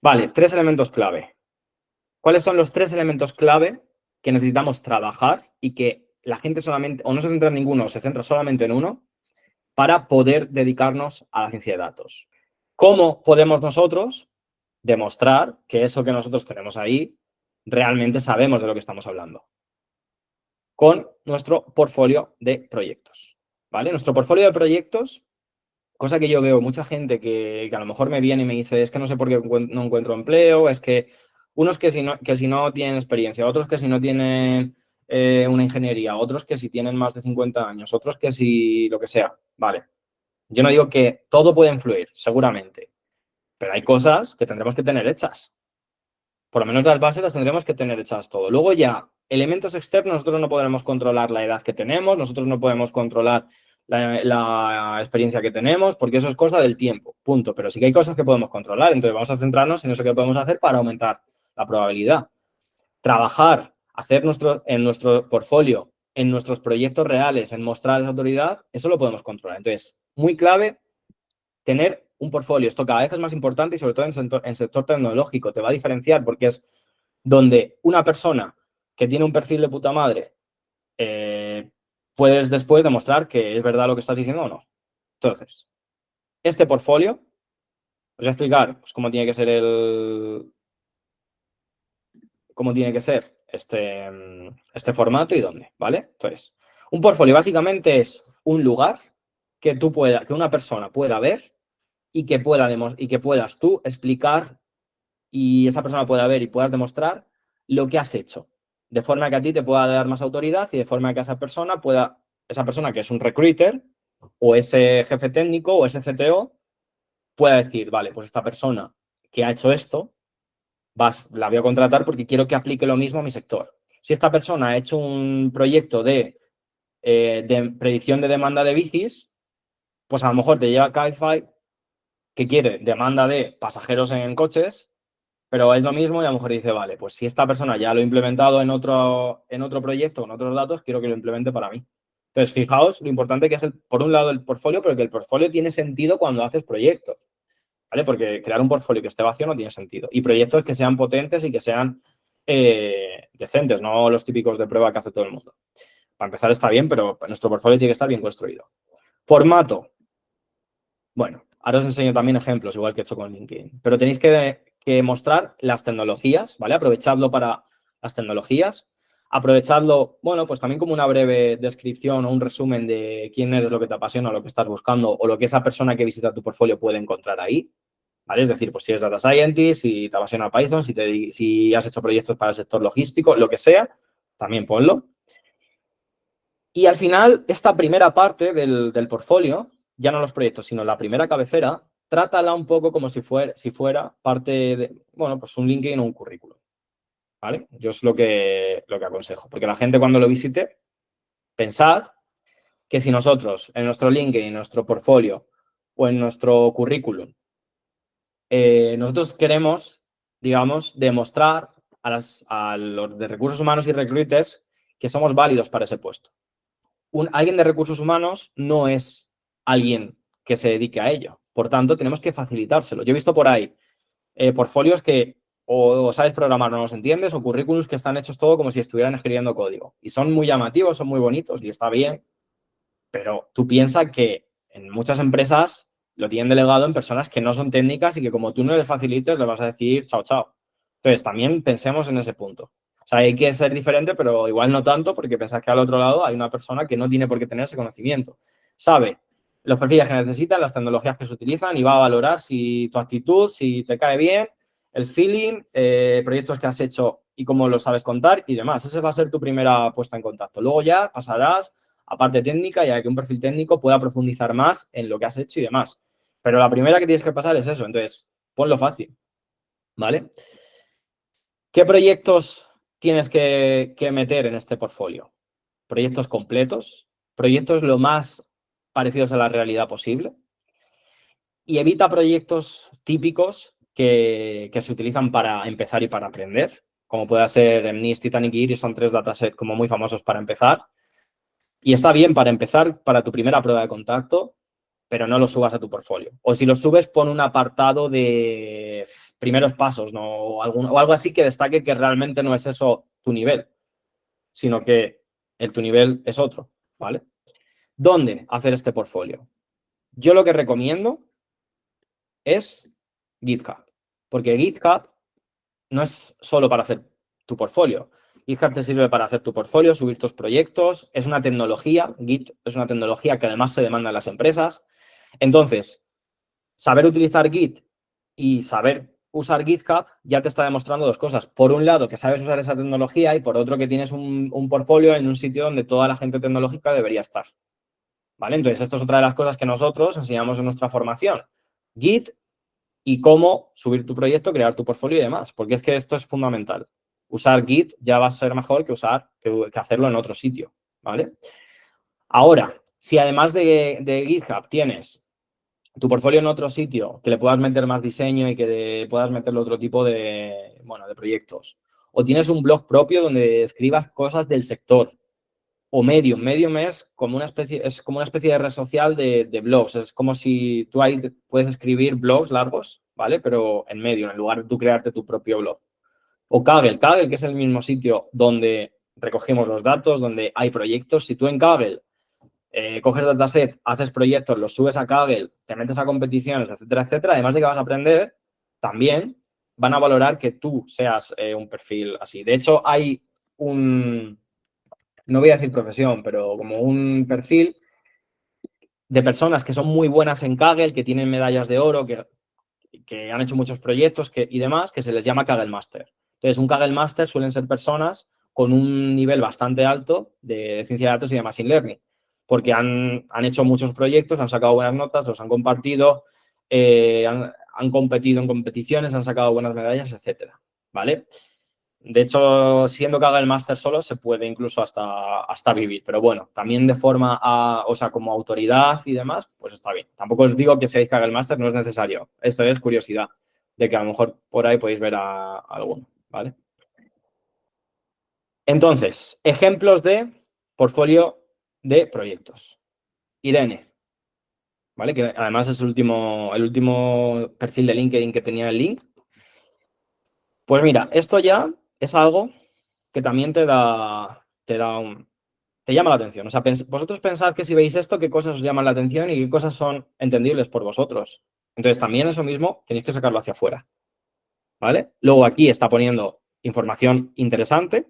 Vale, 3 elementos clave. ¿Cuáles son los 3 elementos clave que necesitamos trabajar y que la gente solamente, o no se centra en ninguno, o se centra solamente en uno, para poder dedicarnos a la ciencia de datos? ¿Cómo podemos nosotros demostrar que eso que nosotros tenemos ahí realmente sabemos de lo que estamos hablando? Con nuestro portfolio de proyectos, ¿vale? Nuestro portfolio de proyectos, cosa que yo veo mucha gente que a lo mejor me viene y me dice, es que no sé por qué no encuentro empleo, es que unos que si no tienen experiencia, otros que si no tienen una ingeniería, otros que si tienen más de 50 años, otros que si lo que sea, vale. Yo no digo que todo puede influir, seguramente, pero hay cosas que tendremos que tener hechas. Por lo menos las bases las tendremos que tener hechas todo. Luego ya, elementos externos, nosotros no podremos controlar la edad que tenemos, nosotros no podemos controlar la experiencia que tenemos, porque eso es cosa del tiempo, punto. Pero sí que hay cosas que podemos controlar, entonces vamos a centrarnos en eso que podemos hacer para aumentar la probabilidad. Trabajar, hacer en nuestro portfolio, en nuestros proyectos reales, en mostrar esa autoridad, eso lo podemos controlar. Entonces, muy clave tener un portfolio. Esto cada vez es más importante y sobre todo en sector tecnológico. Te va a diferenciar porque es donde una persona que tiene un perfil de puta madre puedes después demostrar que es verdad lo que estás diciendo o no. Entonces, este portfolio, os voy a explicar pues, cómo tiene que ser este formato y dónde, ¿vale? Entonces, un portfolio básicamente es un lugar que que una persona pueda ver y que puedas tú explicar y esa persona pueda ver y puedas demostrar lo que has hecho, de forma que a ti te pueda dar más autoridad y de forma que esa persona que es un recruiter o ese jefe técnico o ese CTO pueda decir, vale, pues esta persona que ha hecho esto, la voy a contratar porque quiero que aplique lo mismo a mi sector. Si esta persona ha hecho un proyecto de predicción de demanda de bicis, pues a lo mejor te lleva Cabify que quiere demanda de pasajeros en coches, pero es lo mismo y a lo mejor dice, vale, pues si esta persona ya lo ha implementado en otro proyecto, en otros datos, quiero que lo implemente para mí. Entonces, fijaos lo importante que es, por un lado, el portfolio, pero que el portfolio tiene sentido cuando haces proyectos, ¿vale? Porque crear un portfolio que esté vacío no tiene sentido. Y proyectos que sean potentes y que sean decentes, no los típicos de prueba que hace todo el mundo. Para empezar está bien, pero nuestro portfolio tiene que estar bien construido. Formato. Bueno, ahora os enseño también ejemplos, igual que he hecho con LinkedIn. Pero tenéis que mostrar las tecnologías, ¿vale? Aprovechadlo para las tecnologías. Aprovechadlo, bueno, pues también como una breve descripción o un resumen de quién eres, lo que te apasiona, lo que estás buscando o lo que esa persona que visita tu portfolio puede encontrar ahí, ¿vale? Es decir, pues si eres data scientist, si te apasiona Python, si has hecho proyectos para el sector logístico, lo que sea, también ponlo. Y al final, esta primera parte del portfolio, ya no los proyectos, sino la primera cabecera, trátala un poco como si fuera parte de, bueno, pues un LinkedIn o un currículum, ¿vale? Yo es lo que aconsejo, porque la gente cuando lo visite, pensad que si nosotros en nuestro LinkedIn, en nuestro portfolio o en nuestro currículum, nosotros queremos, digamos, demostrar a los de recursos humanos y recruiters que somos válidos para ese puesto. Alguien de recursos humanos no es alguien que se dedique a ello. Por tanto, tenemos que facilitárselo. Yo he visto por ahí portfolios que o sabes programar o no los entiendes, o currículums que están hechos todo como si estuvieran escribiendo código. Y son muy llamativos, son muy bonitos y está bien, pero tú piensas que en muchas empresas lo tienen delegado en personas que no son técnicas y que como tú no les facilites, le vas a decir chao, chao. Entonces, también pensemos en ese punto. O sea, hay que ser diferente, pero igual no tanto, porque pensás que al otro lado hay una persona que no tiene por qué tener ese conocimiento. Sabe los perfiles que necesitan, las tecnologías que se utilizan y va a valorar si tu actitud, si te cae bien, el feeling, proyectos que has hecho y cómo lo sabes contar y demás. Esa va a ser tu primera puesta en contacto. Luego ya pasarás a parte técnica, ya que un perfil técnico pueda profundizar más en lo que has hecho y demás. Pero la primera que tienes que pasar es eso. Entonces, ponlo fácil, ¿vale? ¿Qué proyectos tienes que meter en este portfolio? Proyectos completos, proyectos lo más parecidos a la realidad posible y evita proyectos típicos que se utilizan para empezar y para aprender, como puede ser MNIST, Titanic y Iris, son 3 datasets como muy famosos para empezar. Y está bien para empezar, para tu primera prueba de contacto, pero no lo subas a tu portfolio. O si lo subes, pon un apartado de primeros pasos, ¿no? O algo así que destaque que realmente no es eso tu nivel, sino que tu nivel es otro, ¿vale? ¿Dónde hacer este portfolio? Yo lo que recomiendo es GitHub, porque GitHub no es solo para hacer tu portfolio. GitHub te sirve para hacer tu portfolio, subir tus proyectos, es una tecnología, Git es una tecnología que además se demanda en las empresas. Entonces, saber utilizar Git y saber usar GitHub ya te está demostrando dos cosas. Por un lado, que sabes usar esa tecnología y por otro, que tienes un portfolio en un sitio donde toda la gente tecnológica debería estar. ¿Vale? Entonces, esto es otra de las cosas que nosotros enseñamos en nuestra formación. Git y cómo subir tu proyecto, crear tu portfolio y demás, porque es que esto es fundamental. Usar Git ya va a ser mejor que hacerlo en otro sitio, ¿vale? Ahora, si además de GitHub tienes tu portfolio en otro sitio, que le puedas meter más diseño y que puedas meterle otro tipo de proyectos, o tienes un blog propio donde escribas cosas del sector, o Medium. Medium es como una especie de red social de blogs. Es como si tú ahí puedes escribir blogs largos, ¿vale? Pero en Medium, en lugar de tú crearte tu propio blog. O Kaggle, que es el mismo sitio donde recogemos los datos, donde hay proyectos. Si tú en Kaggle coges dataset, haces proyectos, los subes a Kaggle, te metes a competiciones, etcétera, etcétera, además de que vas a aprender, también van a valorar que tú seas un perfil así. De hecho, hay no voy a decir profesión, pero como un perfil de personas que son muy buenas en Kaggle, que tienen medallas de oro, que han hecho muchos proyectos y demás, que se les llama Kaggle Master. Entonces, un Kaggle Master suelen ser personas con un nivel bastante alto de ciencia de datos y de machine learning, porque han hecho muchos proyectos, han sacado buenas notas, los han compartido, han competido en competiciones, han sacado buenas medallas, etcétera, ¿vale? De hecho, siendo que haga el máster solo, se puede incluso hasta vivir. Pero bueno, también de forma, o sea, como autoridad y demás, pues está bien. Tampoco os digo que seáis que haga el máster, no es necesario. Esto es curiosidad, de que a lo mejor por ahí podéis ver a alguno, ¿vale? Entonces, ejemplos de portfolio de proyectos. Irene, ¿vale? Que además es el último perfil de LinkedIn que tenía el link. Pues mira, esto ya es algo que también te llama la atención. O sea, vosotros pensad que si veis esto, qué cosas os llaman la atención y qué cosas son entendibles por vosotros. Entonces, también eso mismo tenéis que sacarlo hacia afuera, ¿vale? Luego aquí está poniendo información interesante,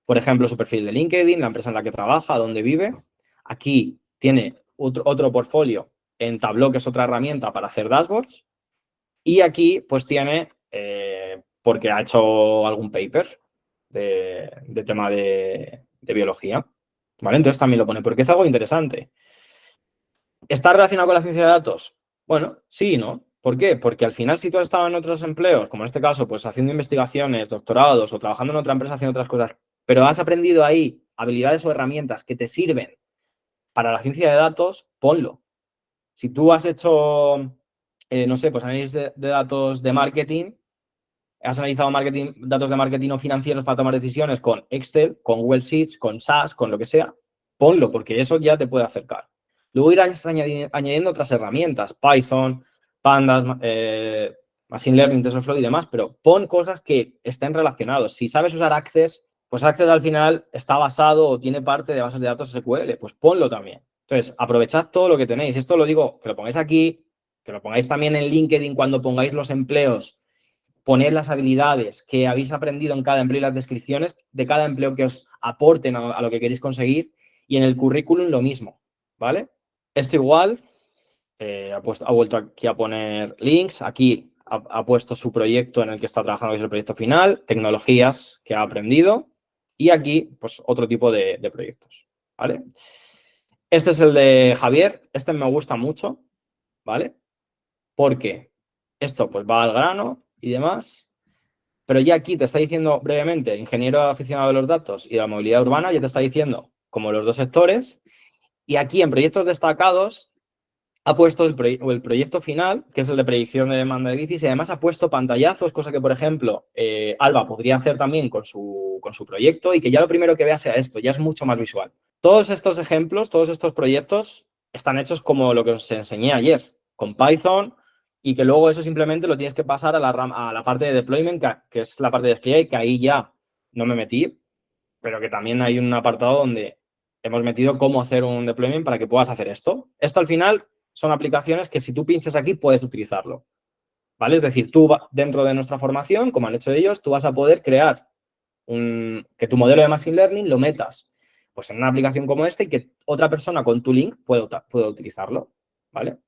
por ejemplo, su perfil de LinkedIn, la empresa en la que trabaja, dónde vive. Aquí tiene otro portfolio en Tableau, que es otra herramienta para hacer dashboards. Y aquí, pues tiene, porque ha hecho algún paper de tema de biología, ¿vale? Entonces también lo pone, porque es algo interesante. ¿Está relacionado con la ciencia de datos? Bueno, sí, ¿no? ¿Por qué? Porque al final, si tú has estado en otros empleos, como en este caso, pues haciendo investigaciones, doctorados o trabajando en otra empresa haciendo otras cosas, pero has aprendido ahí habilidades o herramientas que te sirven para la ciencia de datos, ponlo. Si tú has hecho, no sé, pues análisis de datos de marketing, has analizado datos de marketing o financieros para tomar decisiones con Excel, con Google Sheets, con SAS, con lo que sea, ponlo, porque eso ya te puede acercar. Luego irás añadiendo otras herramientas, Python, Pandas, Machine Learning, TensorFlow y demás, pero pon cosas que estén relacionados. Si sabes usar Access, pues Access al final está basado o tiene parte de bases de datos SQL, pues ponlo también. Entonces, aprovechad todo lo que tenéis. Esto lo digo, que lo pongáis aquí, que lo pongáis también en LinkedIn cuando pongáis los empleos, poner las habilidades que habéis aprendido en cada empleo y las descripciones de cada empleo que os aporten a lo que queréis conseguir, y en el currículum lo mismo, ¿vale? Esto igual, ha vuelto aquí a poner links, aquí ha puesto su proyecto en el que está trabajando, que es el proyecto final, tecnologías que ha aprendido, y aquí, pues otro tipo de proyectos, ¿vale? Este es el de Javier, este me gusta mucho, ¿vale? Porque esto pues va al grano y demás, pero ya aquí te está diciendo brevemente, ingeniero aficionado de los datos y de la movilidad urbana, ya te está diciendo como los dos sectores, y aquí en proyectos destacados ha puesto el proyecto final, que es el de predicción de demanda de bicis, y además ha puesto pantallazos, cosa que, por ejemplo, Alba podría hacer también con su proyecto, y que ya lo primero que vea sea esto, ya es mucho más visual. Todos estos ejemplos, todos estos proyectos están hechos como lo que os enseñé ayer, con Python, y que luego eso simplemente lo tienes que pasar a la parte de deployment, que es la parte de despliegue, que ahí ya no me metí, pero que también hay un apartado donde hemos metido cómo hacer un deployment para que puedas hacer esto. Esto al final son aplicaciones que si tú pinchas aquí puedes utilizarlo, ¿vale? Es decir, tú dentro de nuestra formación, como han hecho ellos, tú vas a poder crear que tu modelo de Machine Learning lo metas pues en una aplicación como esta y que otra persona con tu link pueda utilizarlo, ¿vale?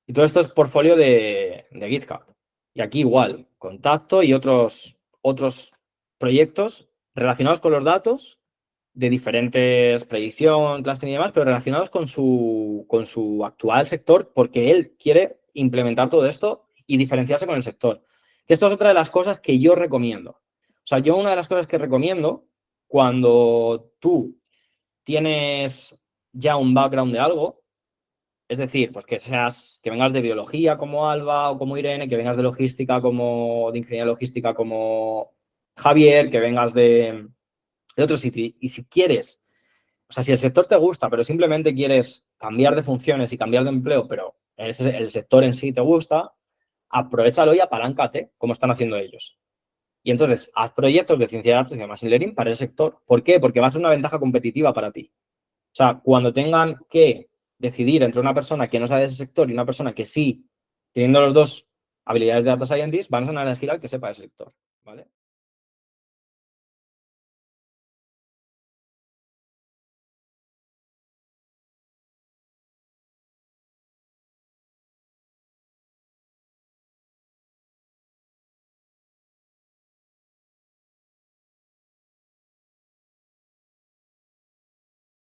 Y todo esto es portfolio de GitHub. Y aquí igual, contacto y otros proyectos relacionados con los datos de diferentes predicción, clustering y demás, pero relacionados con su actual sector porque él quiere implementar todo esto y diferenciarse con el sector. Que esto es otra de las cosas que yo recomiendo. O sea, yo una de las cosas que recomiendo cuando tú tienes ya un background de algo, es decir, pues que vengas de biología como Alba o como Irene, que vengas de logística de ingeniería logística como Javier, que vengas de otro sitio. Y si quieres, o sea, si el sector te gusta, pero simplemente quieres cambiar de funciones y cambiar de empleo, pero el sector en sí te gusta, aprovéchalo y apaláncate, como están haciendo ellos. Y entonces, haz proyectos de ciencia de datos y de machine learning para el sector. ¿Por qué? Porque va a ser una ventaja competitiva para ti. O sea, cuando tengan que decidir entre una persona que no sabe de ese sector y una persona que sí, teniendo los dos habilidades de data scientist, van a elegir al que sepa de ese sector, ¿vale?